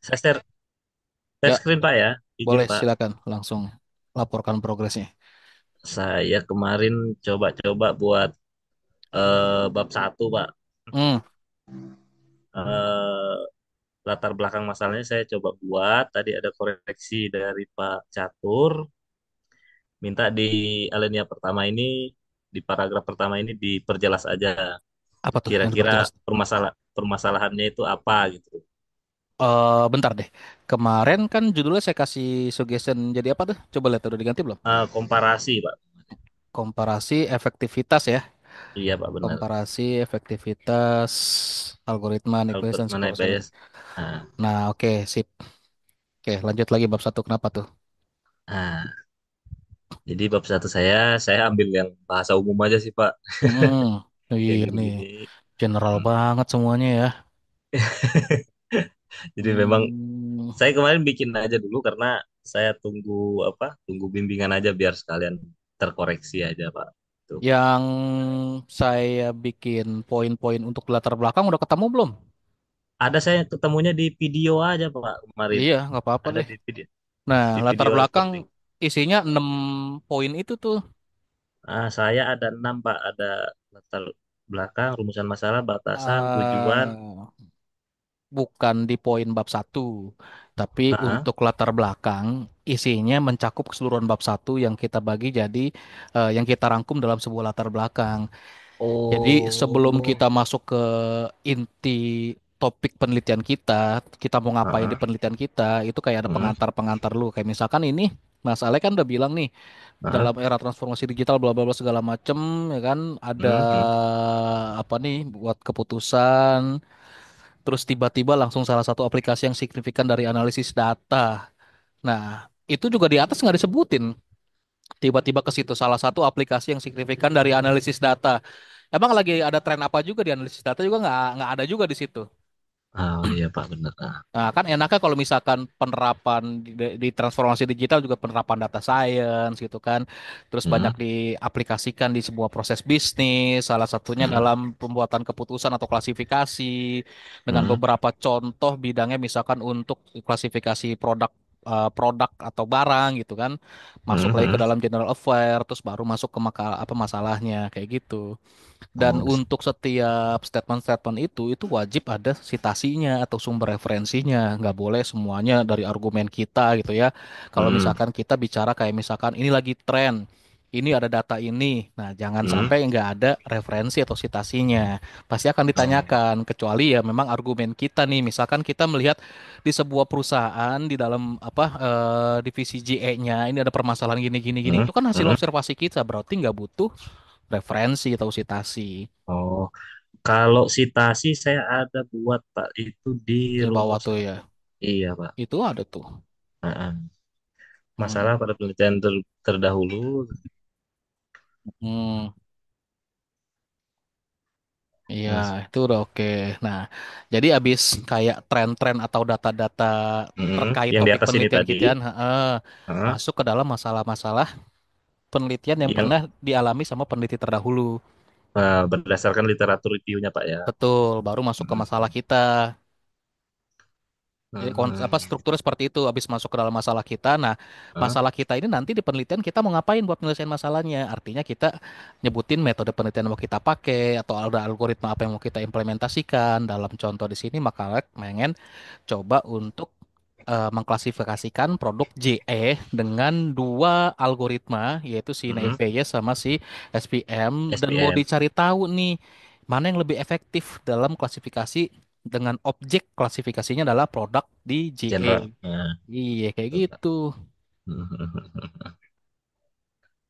Saya share Ya, screen Pak ya, izin boleh Pak. silakan langsung laporkan progresnya. Saya kemarin coba-coba buat bab satu Pak. Hmm, Eh, Latar belakang masalahnya saya coba buat. Tadi ada koreksi dari Pak Catur. Minta di alinea pertama ini, di paragraf pertama ini diperjelas aja. apa tuh yang Kira-kira diperjelas? permasalahannya itu apa gitu. Bentar deh. Kemarin kan judulnya saya kasih suggestion jadi apa tuh? Coba lihat udah diganti belum? Komparasi Pak. Komparasi efektivitas ya. Iya Pak benar. Komparasi efektivitas algoritma nukleus Albert dan mana seterusnya. PS. Nah, Nah, oke, sip. Oke, lanjut lagi bab satu. Kenapa tuh? nah, jadi bab satu saya ambil yang bahasa umum aja sih Pak. Hmm, Kayak iya nih, gini-gini. general Hmm. banget semuanya ya. Jadi memang Hmm, saya kemarin bikin aja dulu karena saya tunggu apa? Tunggu bimbingan aja biar sekalian terkoreksi aja Pak. Tuh. yang saya bikin poin-poin untuk latar belakang udah ketemu belum? Ada saya ketemunya di video aja Pak kemarin. Iya, nggak apa-apa Ada deh. di video Nah, di latar video belakang recording. isinya 6 poin itu tuh. Saya ada 6 Pak. Ada latar belakang, rumusan masalah, batasan, tujuan. eh Bukan di poin bab satu, tapi Ah, untuk latar belakang isinya mencakup keseluruhan bab satu yang kita bagi jadi yang kita rangkum dalam sebuah latar belakang. Jadi sebelum oh, kita masuk ke inti topik penelitian kita, kita mau ngapain di ah, penelitian kita, itu kayak ada hmm, pengantar-pengantar lu. Kayak misalkan ini Mas Ale kan udah bilang nih, ah, dalam era transformasi digital bla bla bla segala macem, ya kan ada hmm. apa nih buat keputusan, terus tiba-tiba langsung salah satu aplikasi yang signifikan dari analisis data. Nah, itu juga di atas nggak disebutin. Tiba-tiba ke situ salah satu aplikasi yang signifikan dari analisis data. Emang lagi ada tren apa juga di analisis data juga nggak ada juga di situ. Oh iya Pak benar. Nah, kan enaknya kalau misalkan penerapan di transformasi digital juga penerapan data science gitu kan. Terus banyak Hmm, diaplikasikan di sebuah proses bisnis, salah satunya hmm, dalam pembuatan keputusan atau klasifikasi dengan hmm, beberapa contoh bidangnya misalkan untuk klasifikasi produk atau barang gitu kan. Masuk hmm, lagi ke hmm. dalam general affair terus baru masuk ke apa masalahnya kayak gitu. Dan Oh, untuk setiap statement-statement itu wajib ada citasinya atau sumber referensinya. Nggak boleh semuanya dari argumen kita gitu ya. Kalau hmm, misalkan kita bicara kayak misalkan ini lagi tren, ini ada data ini. Nah, jangan hmm. sampai nggak ada referensi atau citasinya. Pasti akan Oh iya. ditanyakan, kecuali ya memang argumen kita nih. Misalkan kita melihat di sebuah perusahaan di dalam apa divisi GE-nya ini ada permasalahan gini gini gini. Hmm, Itu kan hasil hmm. observasi kita, berarti nggak butuh referensi atau citasi. Oh, kalau sitasi saya ada buat Pak itu di Di bawah tuh rumusan. ya. Iya Pak. Itu ada tuh. Masalah Hmm. pada penelitian terdahulu. Hmm. Iya, Mas, itu udah oke. Nah, jadi abis kayak tren-tren atau data-data terkait yang di topik atas ini penelitian tadi, kita, ah, masuk ke dalam masalah-masalah penelitian yang yang pernah dialami sama peneliti terdahulu. berdasarkan literatur reviewnya Pak ya. Betul, baru masuk ke masalah Mhm. kita. Jadi apa Mhm. strukturnya seperti itu habis masuk ke dalam masalah kita. Nah, Ah, masalah kita ini nanti di penelitian kita mau ngapain buat menyelesaikan masalahnya? Artinya kita nyebutin metode penelitian yang mau kita pakai atau ada algoritma apa yang mau kita implementasikan. Dalam contoh di sini maka pengen coba untuk mengklasifikasikan produk JE dengan dua algoritma yaitu si mhm. Naive sama si SPM dan mau SPM. dicari tahu nih mana yang lebih efektif dalam klasifikasi dengan objek klasifikasinya adalah produk di GE. General. Nah, Iya kayak betul, Pak. gitu. Mhm.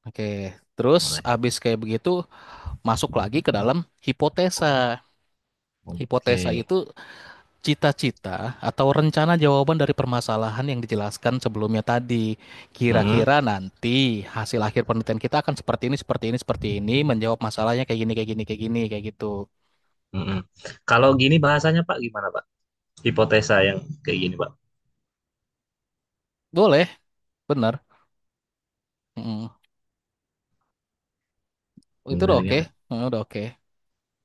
Oke, terus Boleh. abis kayak begitu masuk lagi ke dalam hipotesa. Hipotesa Oke. itu cita-cita atau rencana jawaban dari permasalahan yang dijelaskan sebelumnya tadi. Mhm. Kira-kira nanti hasil akhir penelitian kita akan seperti ini, seperti ini, seperti ini, menjawab masalahnya kayak gini, kayak gini, kayak gini, kayak gitu. Mhm. Kalau gini bahasanya Pak gimana Pak? Hipotesa yang kayak gini Pak. Boleh, benar. Mm. Itu udah Gimana oke. gimana? Udah oke.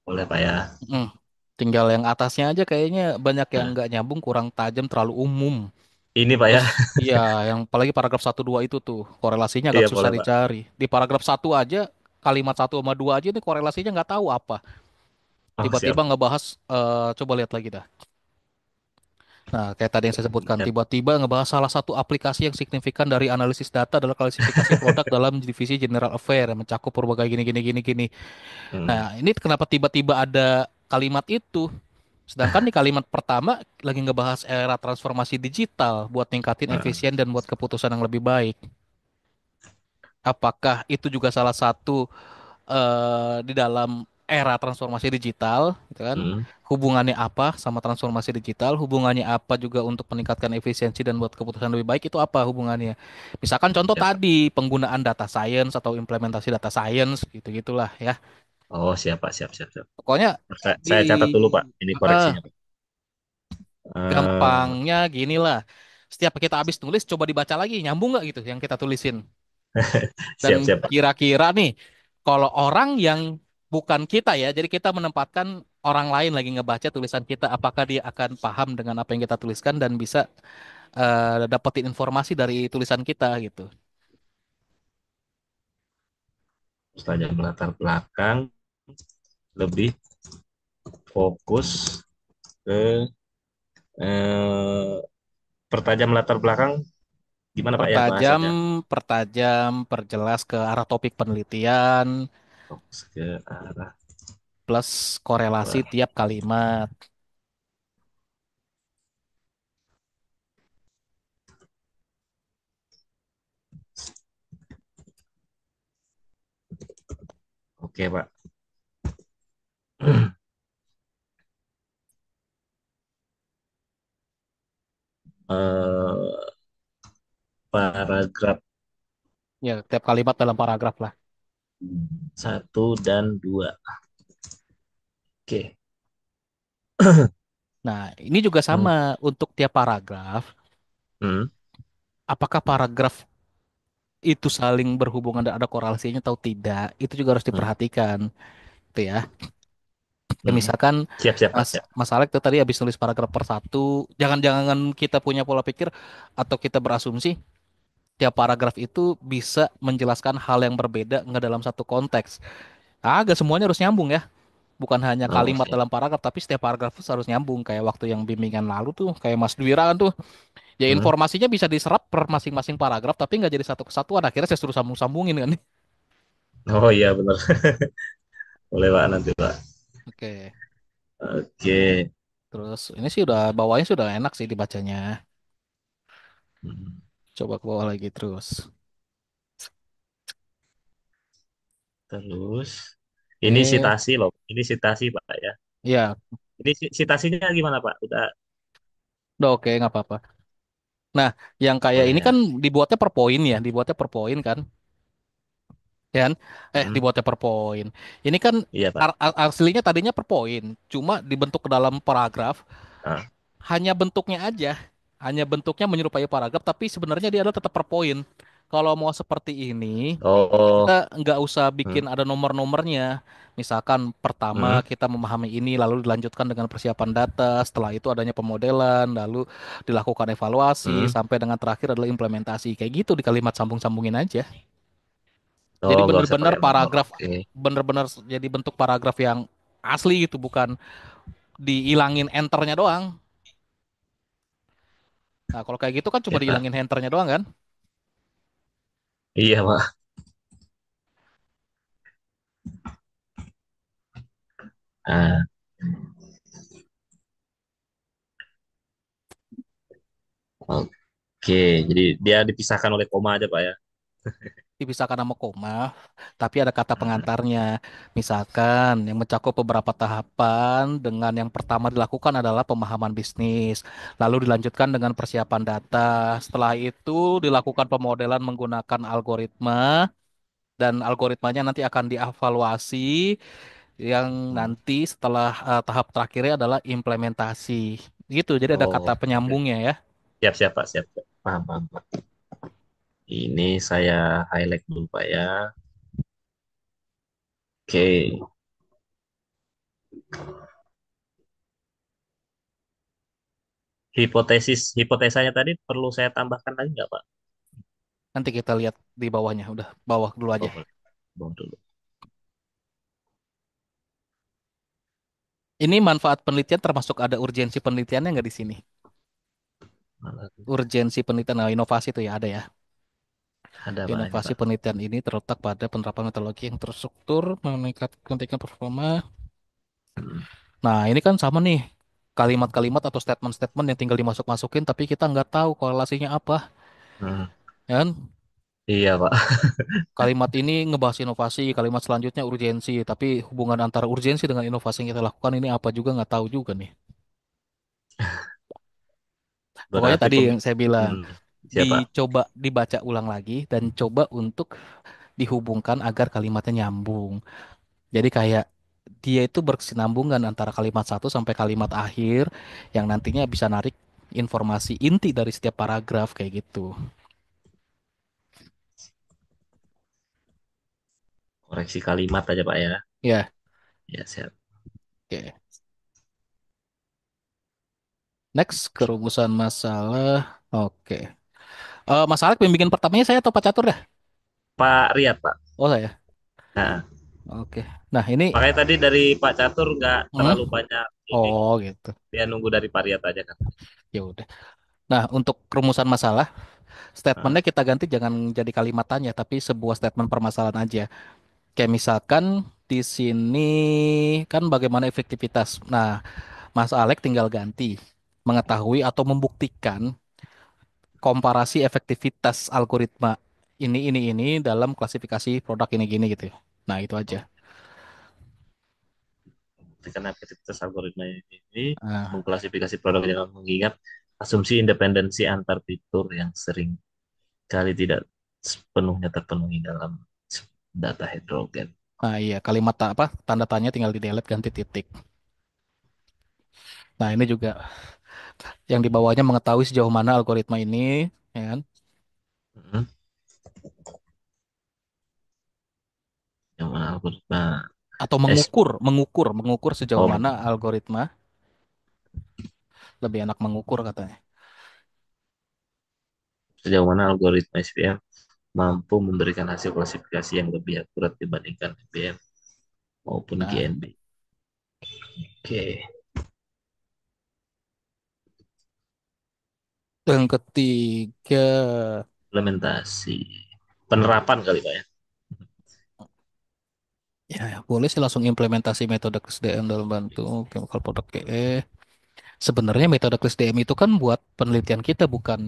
Boleh Pak ya. Mm. Tinggal yang atasnya aja kayaknya banyak yang Nah, nggak nyambung, kurang tajam, terlalu umum. ini Pak ya. Terus iya, yang apalagi paragraf satu 2 itu tuh korelasinya agak Iya susah boleh Pak. dicari. Di paragraf satu aja, kalimat satu sama 2 aja ini korelasinya nggak tahu apa. Oh Tiba-tiba siap. ngebahas, coba lihat lagi dah. Nah, kayak tadi yang saya sebutkan, Lihat. tiba-tiba ngebahas salah satu aplikasi yang signifikan dari analisis data adalah klasifikasi produk dalam divisi General Affair yang mencakup berbagai gini gini gini gini. Hmm, Nah, ini kenapa tiba-tiba ada kalimat itu? Sedangkan di kalimat pertama lagi ngebahas era transformasi digital buat ningkatin nah, efisien dan buat keputusan yang lebih baik. Apakah itu juga salah satu di dalam era transformasi digital, gitu kan? hmm, Hubungannya apa sama transformasi digital? Hubungannya apa juga untuk meningkatkan efisiensi dan buat keputusan lebih baik? Itu apa hubungannya? Misalkan contoh siap Pak. tadi penggunaan data science atau implementasi data science, gitu-gitulah ya. Oh siap Pak, siap siap siap. Pokoknya di Saya catat dulu Pak. Ini eh, koreksinya Pak. Eh, gampangnya gini lah. Setiap kita habis nulis, coba dibaca lagi, nyambung nggak gitu yang kita tulisin. Dan siap siap Pak. kira-kira nih, kalau orang yang bukan kita ya, jadi kita menempatkan orang lain lagi ngebaca tulisan kita, apakah dia akan paham dengan apa yang kita tuliskan dan bisa dapetin informasi dari tulisan kita gitu. Setelah latar belakang lebih fokus ke eh, pertajam latar belakang gimana Pak ya Pertajam, bahasanya? pertajam, perjelas ke arah topik penelitian, Fokus ke arah plus korelasi tiap kalimat. oke Pak. Eh, paragraf Ya, tiap kalimat dalam paragraf lah. satu dan dua. Oke. Nah, ini juga Hmm. sama untuk tiap paragraf. Hmm. Apakah paragraf itu saling berhubungan dan ada korelasinya atau tidak? Itu juga harus Hmm. diperhatikan, gitu ya. Ya Hmm. misalkan Siap siap Pak. Siap. Mas Alek tuh tadi habis nulis paragraf per satu, jangan-jangan kita punya pola pikir atau kita berasumsi tiap paragraf itu bisa menjelaskan hal yang berbeda nggak dalam satu konteks. Agak semuanya harus nyambung ya. Bukan hanya Oh kalimat siap. dalam paragraf, tapi setiap paragraf itu harus nyambung. Kayak waktu yang bimbingan lalu tuh, kayak Mas Dwira kan tuh, ya Hmm. informasinya bisa diserap per masing-masing paragraf, tapi nggak jadi satu kesatuan. Akhirnya saya suruh sambung-sambungin kan. Oh iya benar. Boleh Pak nanti Pak. Oke, Oke. terus ini sih udah bawahnya sudah enak sih dibacanya. Hmm. Coba ke bawah lagi terus. Terus ini Ini sitasi loh. Ini sitasi Pak ya. ya Ini sitasinya gimana Pak? Udah udah oke nggak apa-apa. Nah, yang kayak boleh ini ya. kan dibuatnya per poin ya, dibuatnya per poin kan, ya kan? Hmm. Dibuatnya per poin. Ini kan Iya Pak. aslinya tadinya per poin, cuma dibentuk ke dalam paragraf, Ah. hanya bentuknya aja, hanya bentuknya menyerupai paragraf, tapi sebenarnya dia adalah tetap per poin. Kalau mau seperti ini, Oh. kita nggak usah Hmm. bikin ada nomor-nomornya. Misalkan pertama Hmm. kita memahami ini, lalu dilanjutkan dengan persiapan data, setelah itu adanya pemodelan, lalu dilakukan evaluasi, Hmm. sampai dengan terakhir adalah implementasi. Kayak gitu di kalimat sambung-sambungin aja. Jadi Oh nggak usah bener-bener pakai nomor. paragraf, Oke. bener-bener jadi bentuk paragraf yang asli gitu, bukan dihilangin enternya doang. Nah, kalau kayak gitu kan cuma Ya Pak. dihilangin enternya doang kan? Iya Pak. Ah. Oke. Jadi dia dipisahkan oleh koma aja Pak ya. Dipisahkan sama koma, tapi ada kata pengantarnya. Misalkan yang mencakup beberapa tahapan dengan yang pertama dilakukan adalah pemahaman bisnis, lalu dilanjutkan dengan persiapan data. Setelah itu dilakukan pemodelan menggunakan algoritma dan algoritmanya nanti akan dievaluasi yang Hmm. nanti setelah tahap terakhirnya adalah implementasi. Gitu. Jadi ada Oh, kata oke. penyambungnya ya. Siap, siap, Pak. Siap, siap. Paham, paham, Pak. Ini saya highlight dulu, Pak ya. Oke. hipotesanya tadi perlu saya tambahkan lagi nggak Pak? Nanti kita lihat di bawahnya. Udah, bawah dulu aja. Oh, boleh. Buang dulu. Ini manfaat penelitian termasuk ada urgensi penelitiannya nggak di sini? Malah Urgensi penelitian, nah, inovasi itu ya ada ya. ada Pak ini Inovasi Pak. penelitian ini terletak pada penerapan metodologi yang terstruktur, meningkatkan performa. Hmm. Nah, ini kan sama nih. Kalimat-kalimat atau statement-statement yang tinggal dimasuk-masukin, tapi kita nggak tahu korelasinya apa. Hmm. Ya kan? Iya Pak. Kalimat ini ngebahas inovasi, kalimat selanjutnya urgensi, tapi hubungan antara urgensi dengan inovasi yang kita lakukan ini apa juga nggak tahu juga nih. Pokoknya Berarti tadi yang saya bilang, Hmm. Siapa? dicoba dibaca ulang lagi dan coba untuk dihubungkan agar kalimatnya nyambung. Jadi kayak dia itu berkesinambungan antara kalimat satu sampai kalimat akhir yang nantinya bisa narik informasi inti dari setiap paragraf kayak gitu. Koreksi kalimat aja Pak ya. Ya, Ya siap. oke. Next, kerumusan masalah. Oke. Masalah pembimbingan pertamanya saya atau Pak Catur ya? Pak Riyad Pak. Oh saya. Nah, Oke. Nah ini, makanya tadi dari Pak Catur nggak hmm? terlalu banyak ini. Oh gitu. Dia nunggu dari Pak Riyad aja kan. Ya udah. Nah untuk kerumusan masalah, Nah, statementnya kita ganti jangan jadi kalimat tanya, tapi sebuah statement permasalahan aja. Kayak misalkan di sini kan bagaimana efektivitas. Nah, Mas Alek tinggal ganti mengetahui atau membuktikan komparasi efektivitas algoritma ini dalam klasifikasi produk ini gini gitu ya. Nah, itu aja. karena aktivitas algoritma ini Nah, mengklasifikasi produk dengan mengingat asumsi independensi antar fitur yang sering kali tidak sepenuhnya terpenuhi dalam data heterogen. nah, iya kalimat apa tanda tanya tinggal di delete ganti titik. Nah, ini juga yang di bawahnya mengetahui sejauh mana algoritma ini ya kan Hmm. Yang mana algoritma atau S mengukur sejauh oh, mana algoritma lebih enak mengukur katanya. sejauh mana algoritma SVM mampu memberikan hasil klasifikasi yang lebih akurat dibandingkan IBM maupun Nah, GNB. Oke, yang ketiga, implementasi penerapan kali Pak ya. ya, ya, boleh sih langsung implementasi metode KSDM dalam bantu chemical product KE. Sebenarnya metode KSDM itu kan buat penelitian kita bukan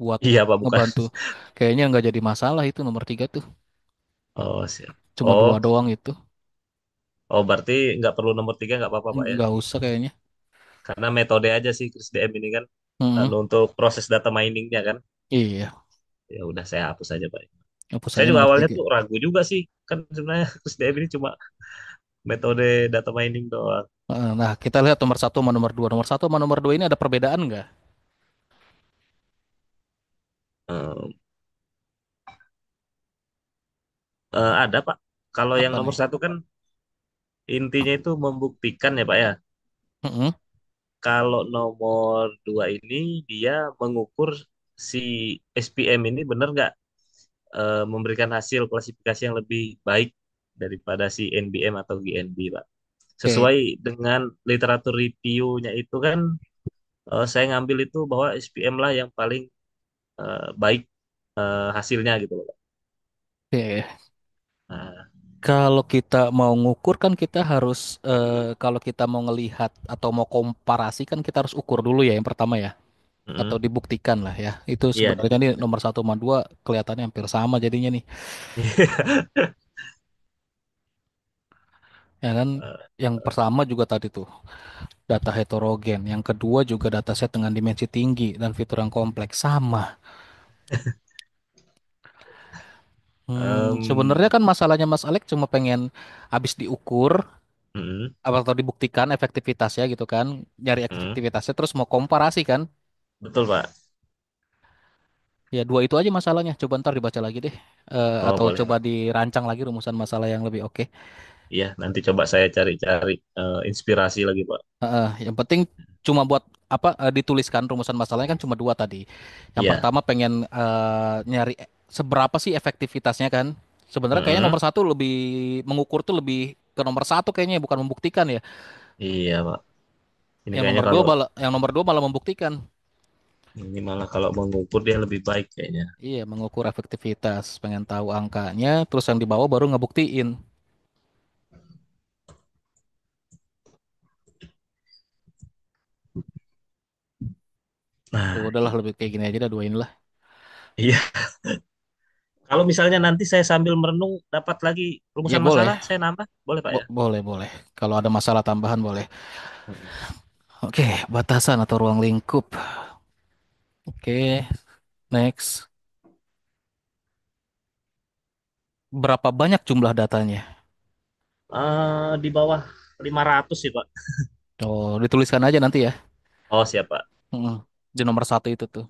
buat Iya Pak, bukan. ngebantu. Kayaknya nggak jadi masalah itu nomor tiga tuh. Oh siap. Cuma dua Oh, doang itu. oh berarti nggak perlu nomor tiga nggak apa-apa Pak ya? Nggak usah kayaknya. Karena metode aja sih Kris DM ini kan Hmm, untuk proses data miningnya kan. iya. Ya udah saya hapus aja Pak. Hapus Saya aja juga nomor awalnya tiga. tuh ragu juga sih kan sebenarnya Kris DM ini cuma metode data mining doang. Nah, kita lihat nomor satu sama nomor dua. Nomor satu sama nomor dua ini ada perbedaan nggak? Eh, ada Pak. Kalau yang Apa nomor nih? satu kan intinya itu membuktikan ya Pak ya. Mm-mm. Kalau nomor dua ini dia mengukur si SPM ini benar nggak memberikan hasil klasifikasi yang lebih baik daripada si NBM atau GNB Pak. Oke. Sesuai dengan literatur reviewnya itu kan saya ngambil itu bahwa SPM lah yang paling baik hasilnya gitu loh Pak. Oke. Nah, Kalau kita mau ngukur kan kita harus kalau kita mau ngelihat atau mau komparasi kan kita harus ukur dulu ya yang pertama ya atau mm-mm. dibuktikan lah ya. Itu Iya sebenarnya nih dibuktikan. nomor satu sama dua kelihatannya hampir sama jadinya nih. Ya kan Eh, yang pertama juga tadi tuh data heterogen, yang kedua juga dataset dengan dimensi tinggi dan fitur yang kompleks sama. Sebenarnya em, kan masalahnya Mas Alek cuma pengen habis diukur mm-mm, atau dibuktikan efektivitasnya gitu kan, nyari mm. efektivitasnya terus mau komparasi kan. Betul Pak. Ya dua itu aja masalahnya. Coba ntar dibaca lagi deh. Oh Atau boleh coba Pak. dirancang lagi rumusan masalah yang lebih oke. Iya nanti coba saya cari-cari inspirasi lagi Pak. Yang penting cuma buat dituliskan rumusan masalahnya kan cuma dua tadi. Yang Iya. pertama pengen nyari seberapa sih efektivitasnya kan. Sebenarnya kayaknya Mm-mm. nomor satu lebih mengukur tuh lebih ke nomor satu kayaknya bukan membuktikan ya. Iya, Pak. Ini Yang kayaknya nomor dua kalau malah yang nomor dua malah membuktikan. ini malah kalau mengukur dia lebih baik kayaknya. Iya, mengukur efektivitas, pengen tahu angkanya, terus yang di bawah baru ngebuktiin. Ya Nah, udahlah lebih kayak gini aja dah dua inilah. iya. Kalau misalnya nanti saya sambil merenung dapat lagi Ya rumusan boleh, masalah, saya nambah, boleh Pak ya? boleh boleh. Kalau ada masalah tambahan boleh. Mm-mm. Oke, batasan atau ruang lingkup. Oke, next. Berapa banyak jumlah datanya? Di bawah 500 sih Pak. Oh, dituliskan aja nanti ya. Oh siap Pak. Mm, di nomor satu itu tuh.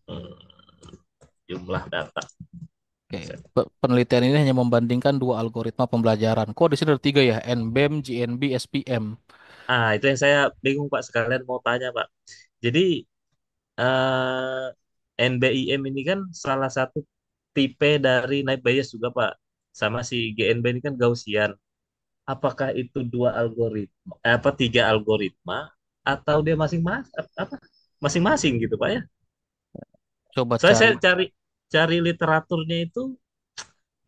Hmm, jumlah data. Oke, penelitian ini hanya membandingkan dua algoritma pembelajaran. Kok di sini ada tiga ya? NBEM, GNB, SPM. Itu yang saya bingung Pak, sekalian mau tanya Pak. Jadi NBIM ini kan salah satu tipe dari Naive Bayes juga Pak. Sama si GNB ini kan Gaussian. Apakah itu dua algoritma, tiga algoritma, atau dia masing-masing gitu Pak ya? Coba Saya cari. cari cari literaturnya itu,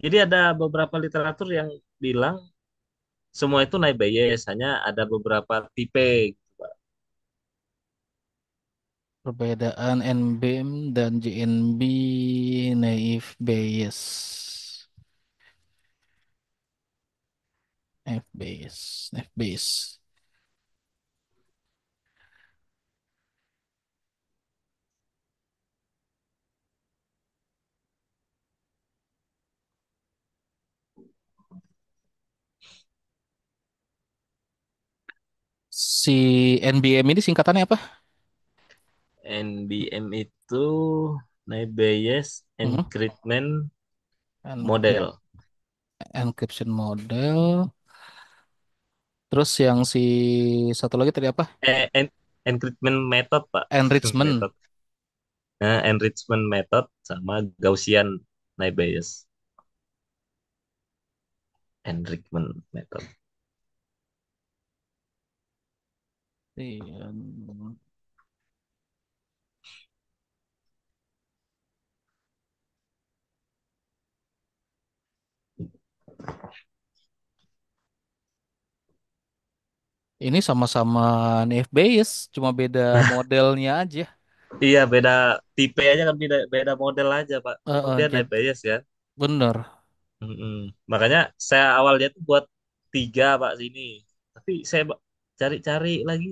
jadi ada beberapa literatur yang bilang semua itu naik Bayes, hanya ada beberapa tipe gitu Pak. Perbedaan NBEM dan GNB naive Bayes. Naive Bayes. Naive Bayes. Si NBM ini singkatannya apa? NBM itu naik Bayes Hmm? Encryptment Encrypt, Model. encryption model. Terus yang si satu lagi tadi apa? Encryptment Method Pak. Enrichment. Method. Enrichment Method sama Gaussian naik Bayes. Enrichment Method. Iya. Ini sama-sama naive Bayes, cuma beda modelnya aja. Iya, beda tipe aja kan, beda, beda model aja, Pak. Tetap dia naik Jadi bias ya. bener. Mm-mm. Makanya saya awalnya tuh buat tiga, Pak, sini. Tapi saya cari-cari lagi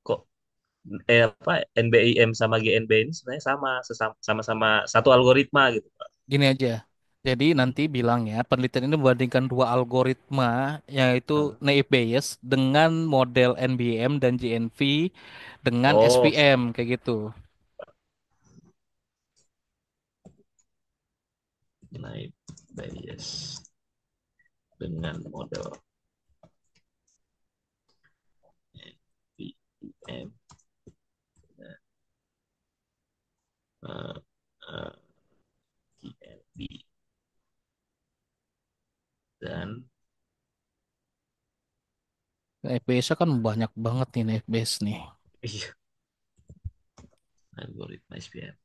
kok NBIM sama GNB ini sebenarnya sama-sama satu algoritma gitu, Pak. Gini aja. Jadi nanti bilangnya penelitian ini membandingkan dua algoritma yaitu Nah. naive Bayes dengan model NBM dan GNV dengan Oh, SPM kayak gitu. naik bias dengan model NBIM eh, eh, GNB dan Naive Bayes kan banyak banget nih naive Bayes nih. iya, algoritma SPM.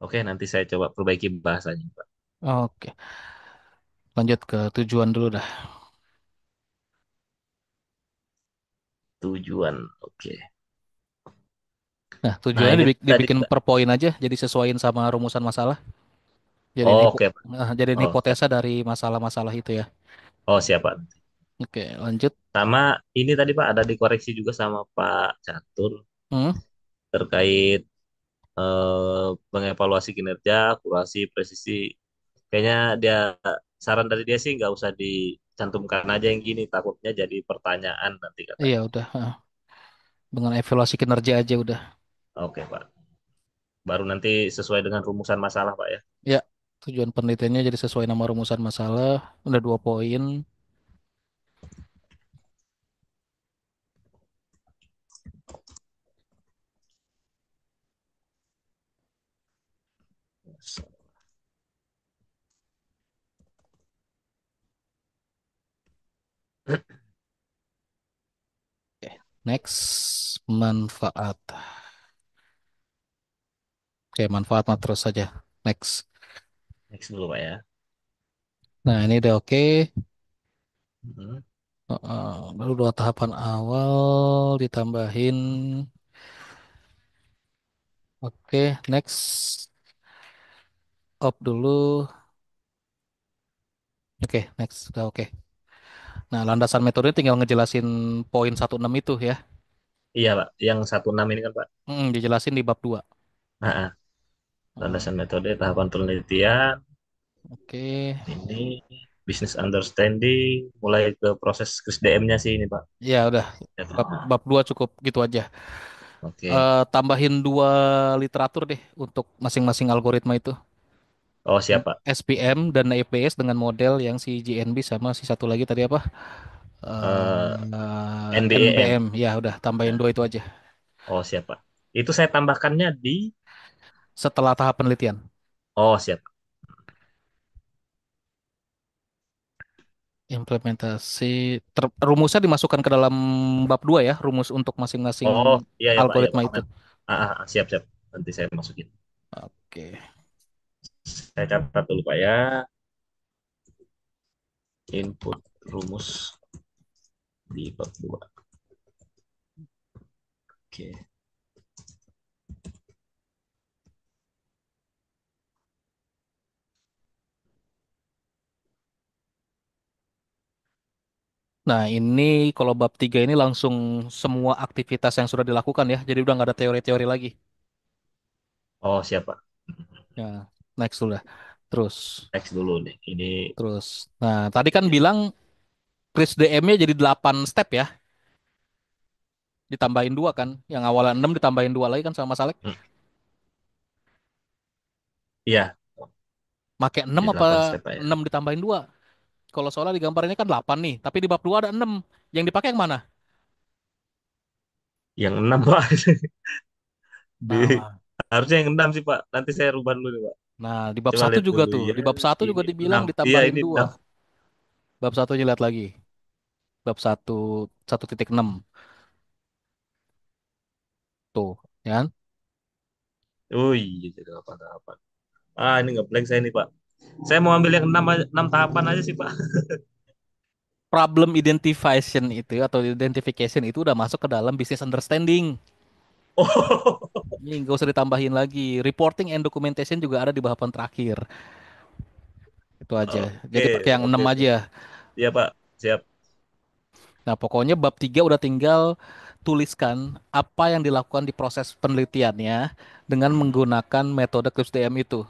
Oke, nanti saya coba perbaiki bahasanya, Pak. Oke, lanjut ke tujuan dulu dah. Tujuan, oke. Nah, Nah, tujuannya ini tadi, dibikin per poin aja, jadi sesuaiin sama rumusan masalah. oh, oke, Pak. Jadiin Oh, hipotesa dari masalah-masalah itu ya. oh siap, Pak. Oke, lanjut. Sama ini tadi, Pak, ada dikoreksi juga sama Pak Catur Hmm, terkait mengevaluasi kinerja, akurasi, presisi. Kayaknya dia saran dari dia sih nggak usah dicantumkan aja yang gini, takutnya jadi pertanyaan nanti iya katanya. udah. Dengan evaluasi kinerja aja udah. Oke, Pak. Baru nanti sesuai dengan rumusan masalah, Pak ya. Ya, tujuan penelitiannya jadi sesuai nama rumusan masalah. Udah dua poin. Oke, next manfaat. Oke, manfaat mah terus saja. Next. Next dulu Pak ya. Nah, ini udah oke. Hmm. Baru dua tahapan awal ditambahin. Oke, next. Up dulu. Oke, next. Udah oke. Nah, landasan metode tinggal ngejelasin poin 16 itu ya. Iya Pak, yang 16 ini kan Pak. Dijelasin di bab 2. Nah, landasan metode tahapan penelitian, Oke. ini business understanding, mulai ke proses DM-nya sih ini Pak. Ya udah, bab 2 cukup gitu aja. Oke. Tambahin dua literatur deh untuk masing-masing algoritma itu. Oh Yang siapa? SPM dan EPS dengan model yang si GNB sama si satu lagi tadi apa? NBEM. NBM. Ya udah, tambahin Nah, dua itu aja. oh siapa? Itu saya tambahkannya di. Setelah tahap penelitian. Oh siapa? Implementasi rumusnya dimasukkan ke dalam bab 2 ya, rumus untuk masing-masing Oh iya ya Pak, iya algoritma Pak. itu. Siap siap. Nanti saya masukin. Oke. Saya catat dulu Pak ya. Input rumus di bab 2. Oke. Nah, ini kalau bab 3 ini langsung semua aktivitas yang sudah dilakukan ya. Jadi udah nggak ada teori-teori lagi. Oh siapa? Ya, next sudah. Terus, Next dulu nih. Ini terus. Nah, tadi kan bilang Kris DM-nya jadi 8 step ya. Ditambahin dua kan. Yang awalnya 6 ditambahin dua lagi kan sama Salek. hmm, iya, Pakai 6 jadi apa 8 step Pak ya. 6 ditambahin dua. Kalau soalnya di gambar ini kan 8 nih. Tapi di bab 2 ada 6. Yang dipakai yang mana? Yang 6 Pak. Di Nah, harusnya yang 6 sih Pak. Nanti saya rubah dulu nih Pak. nah, di bab Coba satu lihat juga dulu tuh. ya. Di bab satu juga Ini dibilang 6. Iya, ditambahin ini dua. 6. Bab satu lihat lagi. Bab satu 1.6 tuh, ya kan? Oh iya, jadi 8 tahapan. Ini nggak blank saya nih Pak. Saya mau ambil yang 6, 6 tahapan aja sih Pak. Problem identification itu atau identification itu udah masuk ke dalam business understanding. Oh, Ini nggak usah ditambahin lagi. Reporting and documentation juga ada di bahasan terakhir. Itu aja. oke, Jadi pakai yang oke 6 Pak. aja. Iya Pak, siap. Nah, pokoknya bab 3 udah tinggal tuliskan apa yang dilakukan di proses penelitiannya dengan Mm-mm. menggunakan metode CRISPR-DM itu.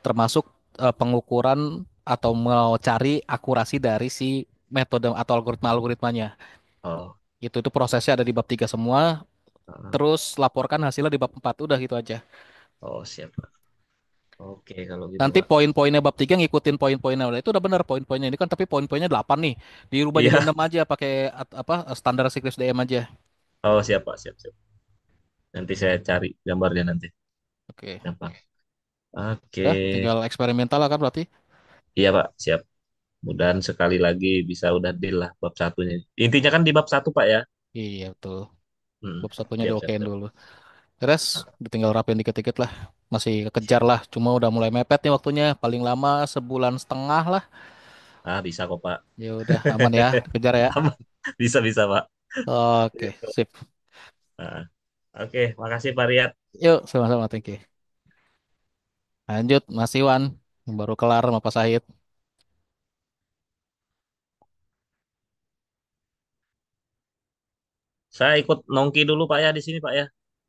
Termasuk pengukuran atau mau cari akurasi dari si metode atau algoritma-algoritmanya. Oh, Itu prosesnya ada di bab 3 semua. ah, Terus laporkan hasilnya di bab 4. Udah gitu aja. oh siap Pak. Oke, kalau gitu Nanti Pak. poin-poinnya bab 3 ngikutin poin-poinnya. Udah itu udah benar poin-poinnya. Ini kan tapi poin-poinnya 8 nih. Dirubah jadi Iya. 6 aja pakai apa standar siklus DM aja. Oh siap Pak, siap siap. Nanti saya cari gambarnya nanti. Oke. Gampang. Oke. Ya, tinggal eksperimental lah kan berarti. Iya Pak, siap. Mudahan sekali lagi bisa udah deal lah bab satunya. Intinya kan di bab satu Pak ya. Iya, betul. Hmm, Bab satunya siap siap diokein siap. dulu. Terus tinggal rapin dikit-dikit lah. Masih kekejar Siap. lah. Cuma udah mulai mepet nih waktunya. Paling lama sebulan setengah lah. Bisa kok Pak. Ya udah aman ya, kejar ya. Aman. Bisa bisa Pak. Oke, sip. Nah, oke, makasih Pak Riyad. Yuk, sama-sama, thank you. Lanjut, Mas Iwan. Baru kelar sama Pak Sahid. Saya ikut nongki dulu Pak ya di sini Pak ya.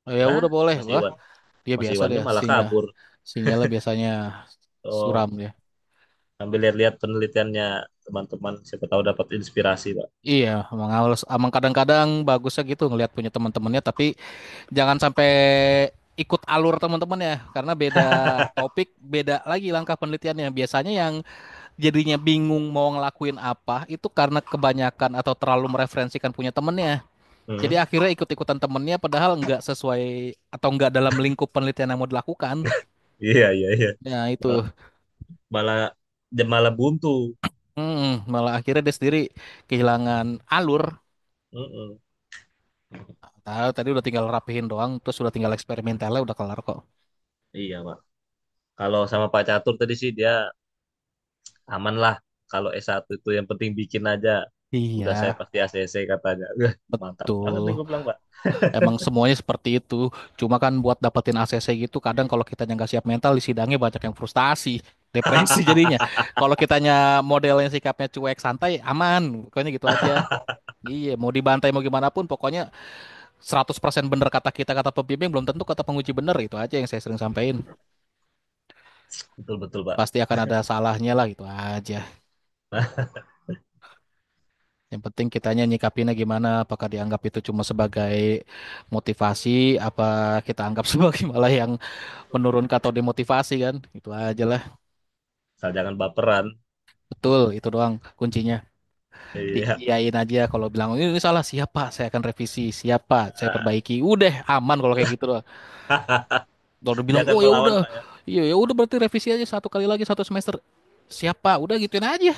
Oh, ya Nah, udah boleh. Mas Wah, Iwan. dia Mas biasa Iwannya dia. malah kabur. Sinyalnya biasanya Oh, suram dia. ambil lihat-lihat penelitiannya teman-teman. Siapa tahu dapat inspirasi Pak. Iya, emang kadang-kadang bagusnya gitu ngelihat punya teman-temannya, tapi jangan sampai ikut alur teman-teman ya, karena beda topik, beda lagi langkah penelitiannya. Biasanya yang jadinya bingung mau ngelakuin apa, itu karena kebanyakan atau terlalu mereferensikan punya temennya. Jadi Hmm. akhirnya ikut-ikutan temennya, padahal nggak sesuai atau nggak dalam lingkup penelitian yang mau dilakukan. Iya, iya, iya. Ya itu. Malah malah malah buntu. Malah akhirnya dia sendiri kehilangan alur. Mm-mm. Tahu tadi udah tinggal rapihin doang, terus udah tinggal eksperimentalnya udah kelar kok. Iya, Pak. Kalau sama Pak Catur tadi sih dia aman lah. Kalau S1 itu yang penting bikin aja. Udah saya Iya, pasti ACC katanya. Wah, mantap banget nih betul. gue bilang, Pak. Emang semuanya seperti itu. Cuma kan buat dapetin ACC gitu, kadang kalau kitanya nggak siap mental di sidangnya banyak yang frustasi, depresi jadinya. Kalau kitanya modelnya sikapnya cuek, santai, aman. Pokoknya gitu aja. Iya, mau dibantai mau gimana pun, pokoknya 100% bener kata kita, kata pembimbing, belum tentu kata penguji bener. Itu aja yang saya sering sampaikan. Betul, betul, Pak. Pasti akan ada salahnya lah, gitu aja. Yang penting kitanya nyikapinnya gimana, apakah dianggap itu cuma sebagai motivasi, apa kita anggap sebagai malah yang menurunkan atau demotivasi kan. Itu aja lah. Asal jangan baperan. Betul, itu doang kuncinya. Iya. Diiyain aja kalau bilang ini salah, siapa? Saya akan revisi, siapa? Saya perbaiki. Udah aman kalau kayak gitu doang. Kalau udah bilang, Jangan oh ya melawan, udah, Pak ya. iya ya udah berarti revisi aja satu kali lagi satu semester. Siapa? Udah gituin aja.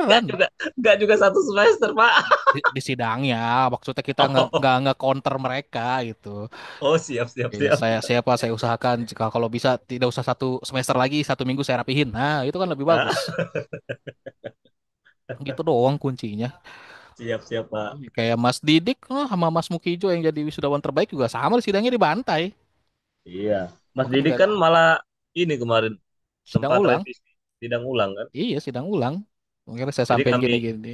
Enggak Beneran. juga, enggak juga 1 semester, Pak. Di sidangnya, maksudnya kita Oh, nggak counter mereka gitu. oh, siap, siap, Iya, siap. siapa saya usahakan jika kalau bisa tidak usah satu semester lagi, 1 minggu saya rapihin. Nah, itu kan lebih bagus. Ah, Gitu doang kuncinya. siap, siap, Pak. Iya, kayak Mas Didik sama Mas Mukijo yang jadi wisudawan terbaik juga sama di sidangnya dibantai. Iya. Mas Bahkan Didik nggak kan malah ini kemarin sidang sempat ulang. revisi sidang ulang kan. Iya, sidang ulang. Mungkin saya Jadi sampein kami gini-gini.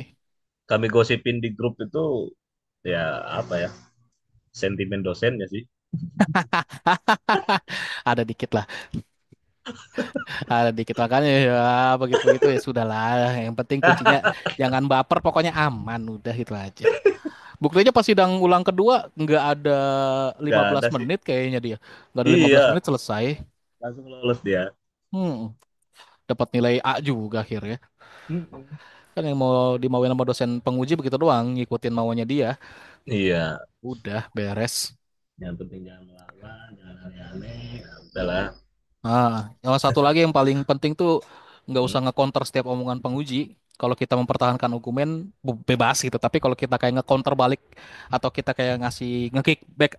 kami gosipin di grup itu ya apa ya, sentimen dosennya sih. Ada dikit lah. Ada dikit makanya ya begitu-begitu ya sudahlah. Yang penting kuncinya jangan baper, pokoknya aman. Udah gitu aja. Buktinya pas sidang ulang kedua nggak ada Gak 15 ada sih. menit kayaknya dia. Nggak ada 15 Iya, menit selesai. langsung lolos dia. Hmm, dapat nilai A juga akhirnya. Mm-mm. Kan yang mau dimauin sama dosen penguji begitu doang, ngikutin maunya dia. Iya, Udah beres. yang penting jangan melawan, jangan aneh-aneh. Ya udahlah. Yang satu lagi yang paling penting tuh nggak usah Hmm. nge-counter setiap omongan penguji. Kalau kita mempertahankan argumen bebas gitu. Tapi kalau kita kayak nge-counter balik atau kita kayak ngasih nge-kickback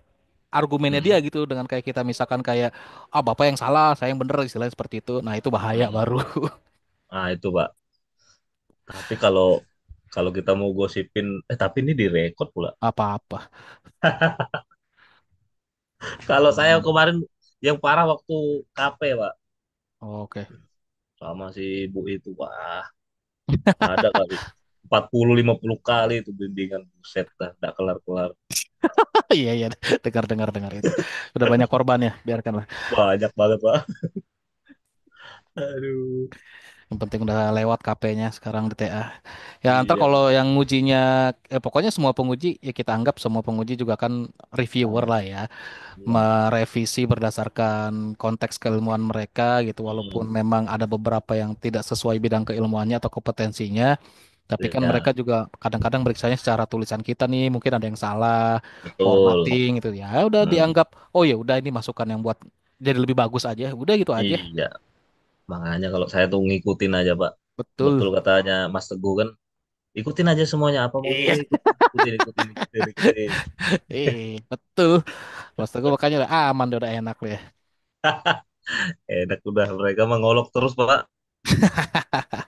argumennya dia Mm-mm. gitu dengan kayak kita misalkan kayak ah bapak yang salah, saya yang bener istilahnya seperti itu. Nah itu bahaya Mm-mm. baru. Nah itu Pak. Tapi kalau kalau kita mau gosipin, tapi ini direkod pula. Apa-apa. Kalau saya Hmm. kemarin yang parah waktu KP Pak, Oke. sama si ibu itu, wah ada kali 40-50 kali itu bimbingan, buset dah, nggak kelar-kelar. Iya iya dengar itu. Udah banyak korban ya, biarkanlah. Banyak banget Pak. Aduh. Yang penting udah lewat KP-nya sekarang di TA. Ya ntar Iya, kalau yang ngujinya, pokoknya semua penguji ya kita anggap semua penguji juga kan reviewer sama. lah ya, Iya. merevisi berdasarkan konteks keilmuan mereka gitu. Walaupun Mm. memang ada beberapa yang tidak sesuai bidang keilmuannya atau kompetensinya, tapi kan mereka Ya, juga kadang-kadang meriksanya secara tulisan kita nih, mungkin ada yang salah, betul. formatting gitu ya. Udah Mm. dianggap, oh ya udah ini masukan yang buat jadi lebih bagus aja. Udah gitu aja. Iya, makanya kalau saya tuh ngikutin aja Pak. Betul. Betul katanya Mas Teguh kan, ikutin aja semuanya, apa mau Iya. milih ikutin, ikutin, ikutin, ikutin, ikutin. Betul. Mas Teguh makanya udah aman, udah enak deh. Enak udah, mereka mengolok terus Pak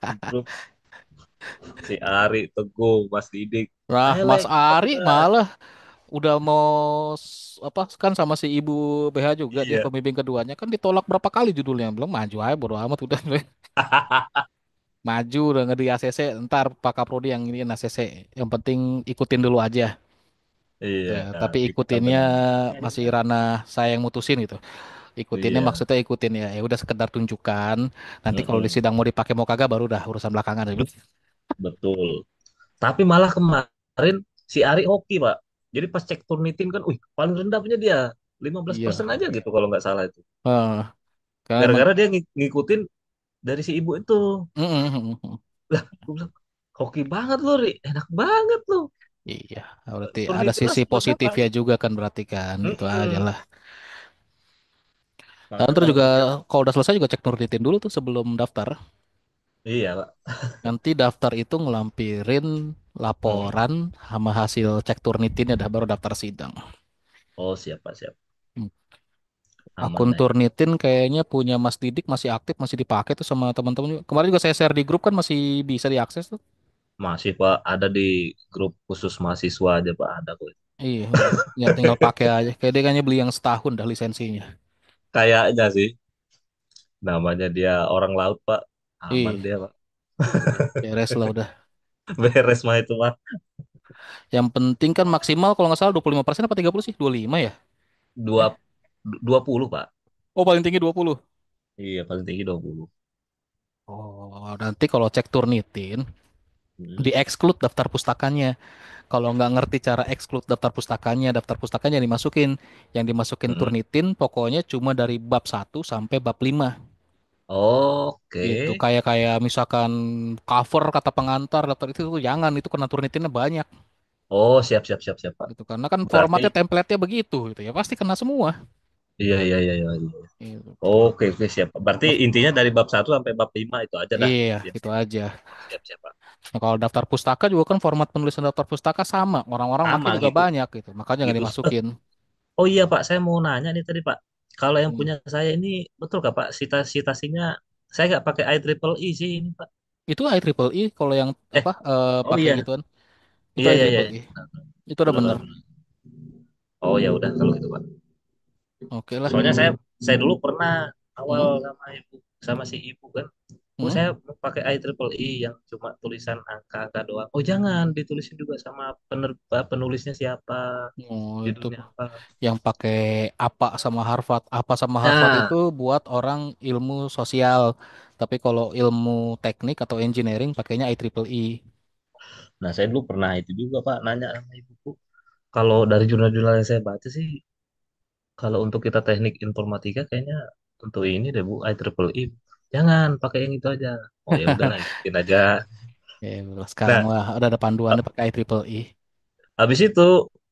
di grup. Si Ari, Teguh, Mas Didik. Nah, Ayo Mas Lek, kita Ari tugas. malah udah mau apa kan sama si Ibu BH juga dia Iya. pembimbing keduanya kan ditolak berapa kali judulnya belum maju aja bodo amat udah maju udah nggak di ACC ntar Pak Kaprodi yang ini ACC yang penting ikutin dulu aja. Iya, Tapi kita ikutinnya benar. masih ranah saya yang mutusin gitu. Ikutinnya Iya, maksudnya ikutin ya ya udah sekedar tunjukkan nanti kalau di mm-mm, sidang mau dipakai mau kagak baru udah urusan belakangan. betul. Tapi malah kemarin si Ari hoki Pak. Jadi pas cek Turnitin kan, wih paling rendah punya dia 15% Iya. aja gitu kalau nggak salah itu. Eh, karena emang Gara-gara dia ngikutin dari si ibu itu. mm. Lah, gue bilang, hoki banget lu, Ri. Enak banget lu. Iya, berarti ada Turnitin lah sisi seperempat. positifnya juga kan berarti kan itu aja Mm-mm. lah. Dan Makanya terus kalau juga kerja, kalau udah selesai juga cek Nurnitin dulu tuh sebelum daftar. iya Pak. Nanti daftar itu ngelampirin Hmm. laporan sama hasil cek Turnitin ya dah baru daftar sidang. Oh siap Pak, siap. Hmm. Aman Akun lah ya. Turnitin kayaknya punya Mas Didik masih aktif, masih dipakai tuh sama teman-teman juga. Kemarin juga saya share di grup kan masih bisa diakses tuh. Masih Pak, ada di grup khusus mahasiswa aja Pak, ada kok. Iya, udah. Ya tinggal pakai aja. Kayak dia kayaknya beli yang setahun dah lisensinya. Kayaknya sih, namanya dia orang laut Pak, aman Iya, dia Pak. beres lah udah. Beres mah itu Pak. Yang penting kan maksimal kalau nggak salah 25% apa 30 sih? 25 ya? Dua, Eh, 20 Pak. oh paling tinggi 20. Iya, paling tinggi 20. Oh, nanti kalau cek Turnitin, Hmm. di-exclude daftar pustakanya. Kalau nggak ngerti cara exclude daftar pustakanya dimasukin. Yang dimasukin Hmm. Turnitin pokoknya cuma dari bab 1 sampai bab 5. Gitu. Oke. Kayak kayak misalkan cover kata pengantar daftar itu tuh jangan itu kena Turnitinnya banyak Oh, siap, siap, siap, siap Pak. gitu karena kan Berarti, formatnya template-nya begitu gitu ya pasti kena semua. iya, iya, iya, iya, iya. Gitu. Oke, oke, siap Pak. Berarti Mas- intinya dari bab 1 sampai bab 5 itu aja dah. Iya, Siap, itu siap. aja. Siap, siap Pak. Nah, kalau daftar pustaka juga kan format penulisan daftar pustaka sama. Orang-orang Sama makanya juga gitu. banyak gitu. Makanya nggak Gitu. dimasukin. Oh iya Pak, saya mau nanya nih tadi Pak. Kalau yang Hmm. punya saya ini betul nggak Pak? Citasinya saya nggak pakai IEEE sih ini Pak. Itu IEEE kalau yang Eh, apa oh pakai iya, gituan. Itu iya, iya, iya. IEEE. Itu udah Benar, bener. benar, benar. Oh ya udah kalau gitu Pak. Oke lah. Soalnya saya dulu pernah Hmm. awal sama si ibu kan. Oh Hmm. saya mau pakai IEEE yang cuma tulisan angka-angka doang. Oh jangan ditulisin juga sama penulisnya siapa, Oh, itu judulnya apa. yang pakai apa sama Harvard. Apa sama Harvard Nah, itu buat orang ilmu sosial. Tapi kalau ilmu teknik atau engineering pakainya IEEE. nah saya dulu pernah itu juga Pak nanya sama ibuku. Kalau dari jurnal-jurnal yang saya baca sih, kalau untuk kita teknik informatika kayaknya untuk ini deh Bu, IEEE. Jangan pakai yang itu aja. Oh ya udahlah ikutin aja. Ya, sekarang Nah, lah ada panduannya pakai IEEE. habis itu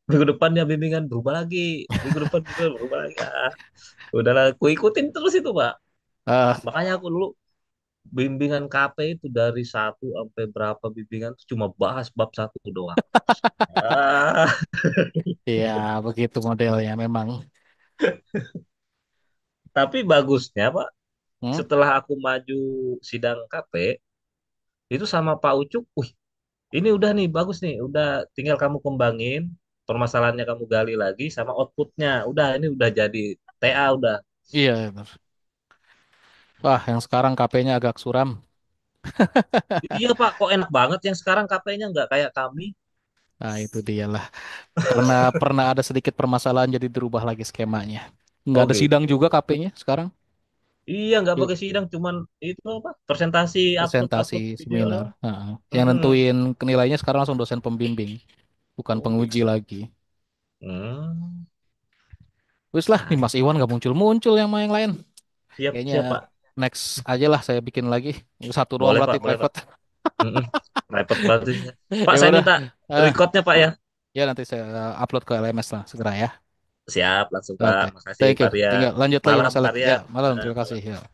minggu depannya bimbingan berubah lagi. Minggu depan bimbingan berubah lagi. Ah, udahlah, aku ikutin terus itu, Pak. Ah, Makanya aku dulu bimbingan KP itu dari satu sampai berapa bimbingan itu cuma bahas bab satu doang. Ah, iya begitu modelnya memang. tapi bagusnya, Pak, Hmm? setelah aku maju sidang KP, itu sama Pak Ucuk, wih, ini udah nih, bagus nih, udah tinggal kamu kembangin, permasalahannya kamu gali lagi, sama outputnya, udah ini udah jadi TA udah. Iya, benar. Wah, yang sekarang KP-nya agak suram. Iya Pak, kok enak banget yang sekarang KP-nya nggak kayak kami. Nah, itu dia lah. Pernah pernah ada sedikit permasalahan jadi dirubah lagi skemanya. Nggak Oh ada sidang gitu. juga KP-nya sekarang. Iya nggak Yuk, pakai sidang, cuman itu apa? Presentasi, upload presentasi upload video seminar. doang. Heeh. Yang Mm-mm. nentuin penilainya sekarang langsung dosen pembimbing, bukan Oh penguji gitu. lagi. Hmm. Wis lah, nih Ah, Mas Iwan nggak muncul-muncul yang lain. siap Kayaknya siap Pak. next aja lah saya bikin lagi. Satu doang Boleh berarti Pak, boleh Pak. private. Mm-mm. Repot banget ini. Pak, Ya saya udah. minta Eh, recordnya Pak ya. ya nanti saya upload ke LMS lah segera ya. Siap, langsung Oke. Pak. Makasih Thank you. Pak Rian. Tinggal lanjut lagi Malam Mas Pak Alex. Ya, Rian. malam. Eh, Terima kasih. malam. Ya.